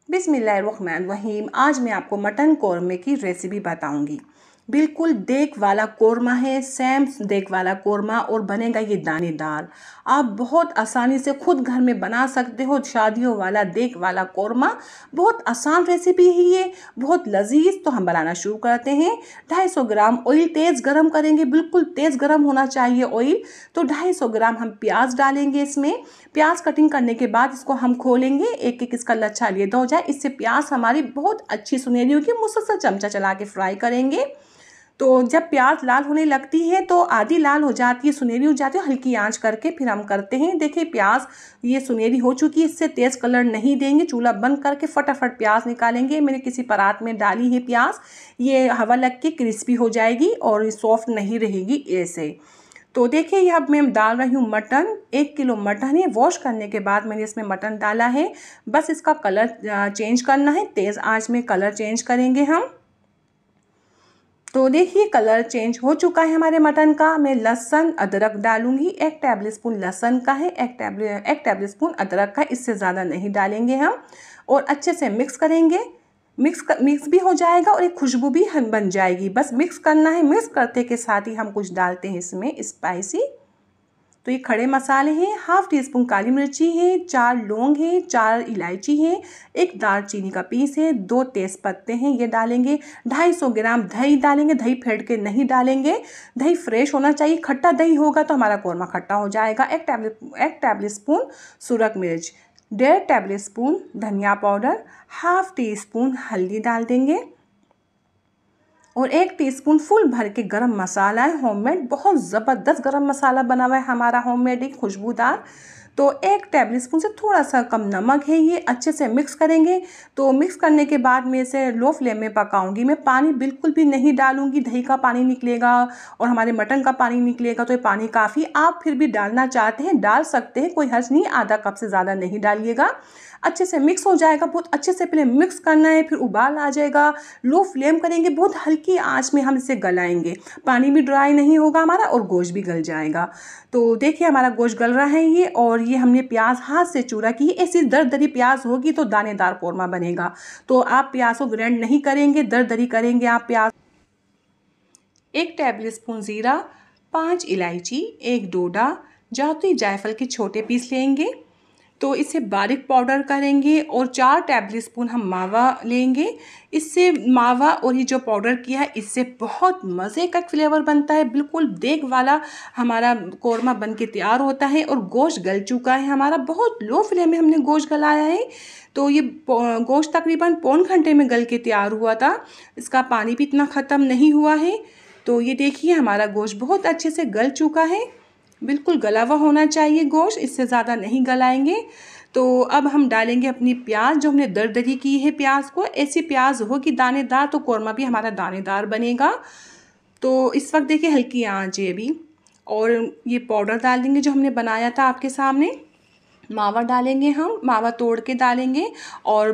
बिस्मिल्लाहिर्रहमानिर्रहीम। आज मैं आपको मटन कौरमे की रेसिपी बताऊंगी। बिल्कुल देग वाला कौरमा है, सेम देग वाला कौरमा, और बनेगा ये दानेदार। आप बहुत आसानी से खुद घर में बना सकते हो शादियों वाला देग वाला कौरमा। बहुत आसान रेसिपी है ये, बहुत लजीज। तो हम बनाना शुरू करते हैं। 250 ग्राम ऑयल तेज़ गरम करेंगे, बिल्कुल तेज़ गरम होना चाहिए ऑयल। तो 250 ग्राम हम प्याज डालेंगे इसमें। प्याज कटिंग करने के बाद इसको हम खोलेंगे, एक एक इसका लच्छा लेदा हो जाए। इससे प्याज हमारी बहुत अच्छी सुनहरी होगी। मुसलसल चमचा चला के फ्राई करेंगे। तो जब प्याज लाल होने लगती है तो आधी लाल हो जाती है, सुनहरी हो जाती है, हल्की आंच करके फिर हम करते हैं। देखिए प्याज ये सुनहरी हो चुकी है, इससे तेज़ कलर नहीं देंगे। चूल्हा बंद करके फटाफट प्याज निकालेंगे। मैंने किसी परात में डाली है प्याज, ये हवा लग के क्रिस्पी हो जाएगी और सॉफ्ट नहीं रहेगी ऐसे। तो देखिए ये अब मैं डाल रही हूँ मटन। 1 किलो मटन है। वॉश करने के बाद मैंने इसमें मटन डाला है। बस इसका कलर चेंज करना है, तेज़ आंच में कलर चेंज करेंगे हम। तो देखिए कलर चेंज हो चुका है हमारे मटन का। मैं लहसुन अदरक डालूंगी। 1 टेबल स्पून लहसुन का है, 1 टेबल स्पून अदरक का, इससे ज़्यादा नहीं डालेंगे हम। और अच्छे से मिक्स करेंगे। मिक्स भी हो जाएगा और एक खुशबू भी बन जाएगी। बस मिक्स करना है। मिक्स करते के साथ ही हम कुछ डालते हैं इसमें स्पाइसी। तो ये खड़े मसाले हैं, 1/2 टीस्पून काली मिर्ची है, 4 लौंग है, 4 इलायची है, 1 दालचीनी का पीस है, 2 तेज़ पत्ते हैं, ये डालेंगे। 250 ग्राम दही डालेंगे। दही फेंट के नहीं डालेंगे, दही फ्रेश होना चाहिए। खट्टा दही होगा तो हमारा कौरमा खट्टा हो जाएगा। 1 टेबल स्पून सूरख मिर्च, 1.5 टेबल स्पून धनिया पाउडर, 1/2 टीस्पून हल्दी डाल देंगे और 1 टीस्पून फुल भर के गरम मसाला है होममेड। बहुत ज़बरदस्त गरम मसाला बना हुआ है हमारा होममेड, एक खुशबूदार। तो 1 टेबल स्पून से थोड़ा सा कम नमक है। ये अच्छे से मिक्स करेंगे। तो मिक्स करने के बाद मैं इसे लो फ्लेम में पकाऊंगी। मैं पानी बिल्कुल भी नहीं डालूंगी। दही का पानी निकलेगा और हमारे मटन का पानी निकलेगा, तो ये पानी काफ़ी। आप फिर भी डालना चाहते हैं डाल सकते हैं, कोई हर्ज नहीं। आधा कप से ज़्यादा नहीं डालिएगा। अच्छे से मिक्स हो जाएगा। बहुत अच्छे से पहले मिक्स करना है, फिर उबाल आ जाएगा। लो फ्लेम करेंगे, बहुत हल्की आंच में हम इसे गलाएंगे। पानी भी ड्राई नहीं होगा हमारा और गोश्त भी गल जाएगा। तो देखिए हमारा गोश्त गल रहा है ये, और ये हमने प्याज हाथ से चूरा की। ऐसी दरदरी प्याज होगी तो दानेदार कौरमा बनेगा। तो आप प्याज को ग्राइंड नहीं करेंगे, दरदरी करेंगे आप प्याज। 1 टेबल स्पून ज़ीरा, 5 इलायची, 1 डोडा, जावित्री जायफल के छोटे पीस लेंगे। तो इसे बारीक पाउडर करेंगे और 4 टेबल स्पून हम मावा लेंगे। इससे मावा और ये जो पाउडर किया है इससे बहुत मज़े का फ्लेवर बनता है। बिल्कुल देग वाला हमारा कौरमा बन के तैयार होता है। और गोश्त गल चुका है हमारा, बहुत लो फ्लेम में हमने गोश्त गलाया है। तो ये गोश्त तकरीबन पौन घंटे में गल के तैयार हुआ था। इसका पानी भी इतना ख़त्म नहीं हुआ है। तो ये देखिए हमारा गोश्त बहुत अच्छे से गल चुका है। बिल्कुल गला हुआ होना चाहिए गोश्त, इससे ज़्यादा नहीं गलाएंगे। तो अब हम डालेंगे अपनी प्याज, जो हमने दरदरी की है प्याज को। ऐसी प्याज हो कि दानेदार, तो कौरमा भी हमारा दानेदार बनेगा। तो इस वक्त देखिए हल्की आंच है अभी। और ये पाउडर डाल देंगे जो हमने बनाया था आपके सामने। मावा डालेंगे हम, मावा तोड़ के डालेंगे। और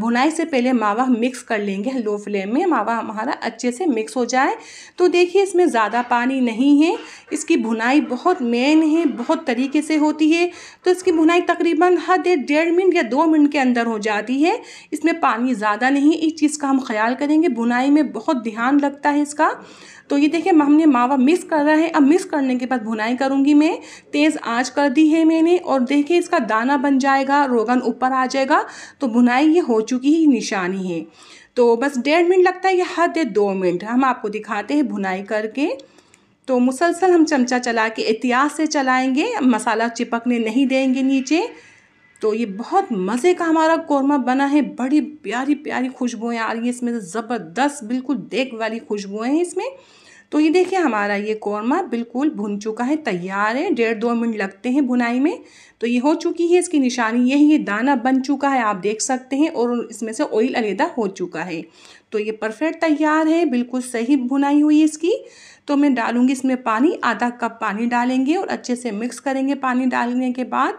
भुनाई से पहले मावा हम मिक्स कर लेंगे लो फ्लेम में, मावा हमारा अच्छे से मिक्स हो जाए। तो देखिए इसमें ज़्यादा पानी नहीं है। इसकी भुनाई बहुत मेन है, बहुत तरीके से होती है। तो इसकी भुनाई तकरीबन हद 1.5 मिनट या 2 मिनट के अंदर हो जाती है। इसमें पानी ज़्यादा नहीं है। इस चीज़ का हम ख्याल करेंगे, भुनाई में बहुत ध्यान लगता है इसका। तो ये देखिए हमने मावा मिक्स कर रहा है। अब मिक्स करने के बाद भुनाई करूँगी मैं। तेज़ आंच कर दी है मैंने। और देखिए इसका दाना बन जाएगा, रोगन ऊपर आ जाएगा। तो भुनाई ये हो चुकी ही निशानी है। तो बस 1.5 मिनट लगता है, या हद 2 मिनट। हम आपको दिखाते हैं भुनाई करके। तो मुसलसल हम चमचा चला के एहतियात से चलाएंगे, मसाला चिपकने नहीं देंगे नीचे। तो ये बहुत मज़े का हमारा कौरमा बना है। बड़ी प्यारी प्यारी खुशबुएँ आ रही हैं इसमें से, ज़बरदस्त बिल्कुल देग वाली खुशबुएँ हैं इसमें। तो ये देखिए हमारा ये कौरमा बिल्कुल भुन चुका है, तैयार है। 1.5-2 मिनट लगते हैं भुनाई में। तो ये हो चुकी है, इसकी निशानी यही है, दाना बन चुका है, आप देख सकते हैं। और इसमें से ऑयल अलग हो चुका है। तो ये परफेक्ट तैयार है, बिल्कुल सही भुनाई हुई इसकी। तो मैं डालूँगी इसमें पानी, आधा कप पानी डालेंगे और अच्छे से मिक्स करेंगे। पानी डालने के बाद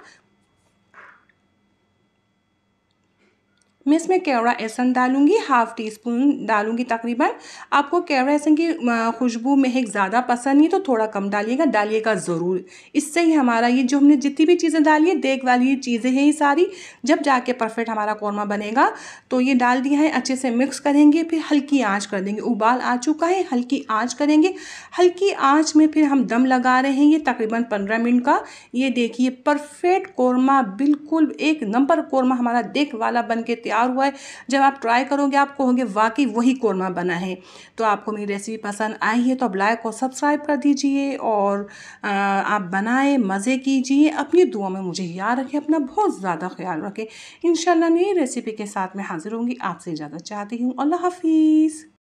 मैं इसमें केवड़ा एहसन डालूंगी, हाफ़ टी स्पून डालूंगी तकरीबन। आपको केवड़ा एहसन की खुशबू महक ज़्यादा पसंद नहीं तो थोड़ा कम डालिएगा ज़रूर। इससे ही हमारा ये जो हमने जितनी भी चीज़ें डाली है, देग वाली चीज़ें हैं ये सारी, जब जाके परफेक्ट हमारा कौरमा बनेगा। तो ये डाल दिया है, अच्छे से मिक्स करेंगे, फिर हल्की आँच कर देंगे। उबाल आ चुका है, हल्की आँच करेंगे। हल्की आँच में फिर हम दम लगा रहे हैं ये तकरीबन 15 मिनट का। ये देखिए परफेक्ट कौरमा, बिल्कुल एक नंबर कौरमा हमारा देग वाला बन के तैयार हुआ है। जब आप ट्राई करोगे आप कहोगे वाकई वही कौरमा बना है। तो आपको मेरी रेसिपी पसंद आई है तो आप लाइक और सब्सक्राइब कर दीजिए और आप बनाएं, मज़े कीजिए। अपनी दुआ में मुझे याद रखें, अपना बहुत ज़्यादा ख्याल रखें। इंशाल्लाह नई रेसिपी के साथ मैं हाजिर होंगी। आपसे इजाज़त चाहती हूँ। अल्लाह हाफिज़।